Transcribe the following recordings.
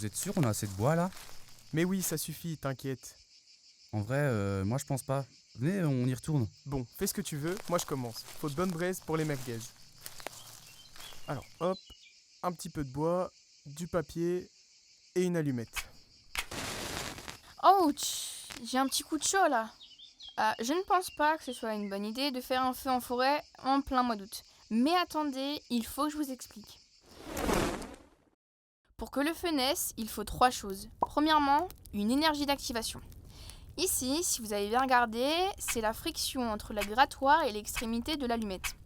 Vous êtes sûr on a assez de bois là? Mais oui, ça suffit, t'inquiète. En vrai, moi je pense pas. Venez, on y retourne. Bon, fais ce que tu veux, moi je commence. Faut de bonnes braises pour les merguez. Alors, hop, un petit peu de bois, du papier et une allumette. Ouch! J'ai un petit coup de chaud là. Je ne pense pas que ce soit une bonne idée de faire un feu en forêt en plein mois d'août. Mais attendez, il faut que je vous explique. Pour que le feu naisse, il faut 3 choses. Premièrement, une énergie d'activation. Ici, si vous avez bien regardé, c'est la friction entre la grattoir et l'extrémité de l'allumette.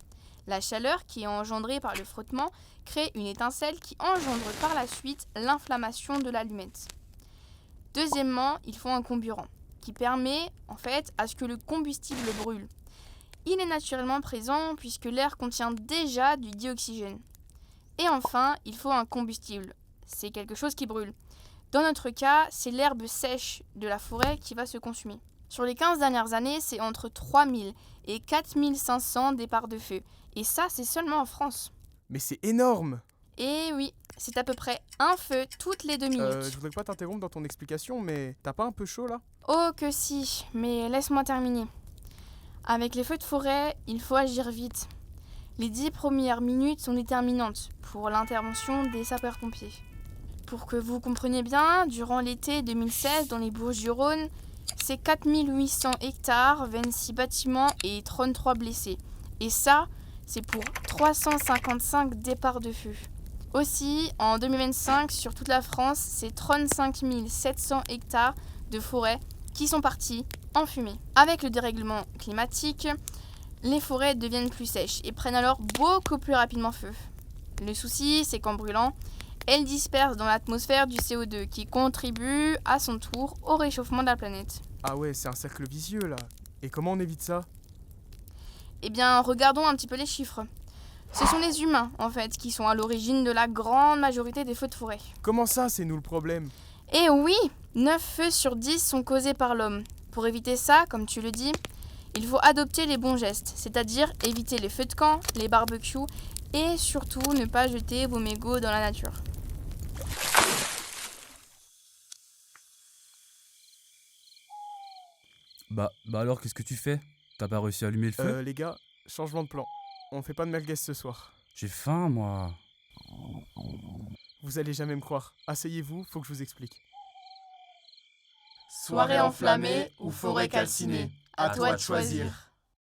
La chaleur qui est engendrée par le frottement crée une étincelle qui engendre par la suite l'inflammation de l'allumette. Deuxièmement, il faut un comburant qui permet en fait à ce que le combustible brûle. Il est naturellement présent puisque l'air contient déjà du dioxygène. Et enfin, il faut un combustible. C'est quelque chose qui brûle. Dans notre cas, c'est l'herbe sèche de la forêt qui va se consumer. Sur les 15 dernières années, c'est entre 3000 et 4500 départs de feu. Et ça, c'est seulement en France. Mais c'est énorme! Et oui, c'est à peu près un feu toutes les 2 minutes. Je voudrais pas t'interrompre dans ton explication, mais t'as pas un peu chaud là? Oh que si, mais laisse-moi terminer. Avec les feux de forêt, il faut agir vite. Les 10 premières minutes sont déterminantes pour l'intervention des sapeurs-pompiers. Pour que vous compreniez bien, durant l'été 2016, dans les Bouches-du-Rhône, c'est 4800 hectares, 26 bâtiments et 33 blessés. Et ça, c'est pour 355 départs de feu. Aussi, en 2025, sur toute la France, c'est 35 700 hectares de forêt qui sont partis en fumée. Avec le dérèglement climatique, les forêts deviennent plus sèches et prennent alors beaucoup plus rapidement feu. Le souci, c'est qu'en brûlant, elles dispersent dans l'atmosphère du CO2 qui contribue à son tour au réchauffement de la planète. Ah ouais, c'est un cercle vicieux là. Et comment on évite ça? Eh bien, regardons un petit peu les chiffres. Ce sont les humains, en fait, qui sont à l'origine de la grande majorité des feux de forêt. Comment ça, c'est nous le problème? Et oui, 9 feux sur 10 sont causés par l'homme. Pour éviter ça, comme tu le dis, il faut adopter les bons gestes, c'est-à-dire éviter les feux de camp, les barbecues et surtout ne pas jeter vos mégots dans la nature. Bah alors qu'est-ce que tu fais? T'as pas réussi à allumer le feu? Les gars, changement de plan. On fait pas de merguez ce soir. J'ai faim moi. Vous allez jamais me croire. Asseyez-vous, faut que je vous explique. Soirée enflammée ou forêt calcinée, à toi de choisir.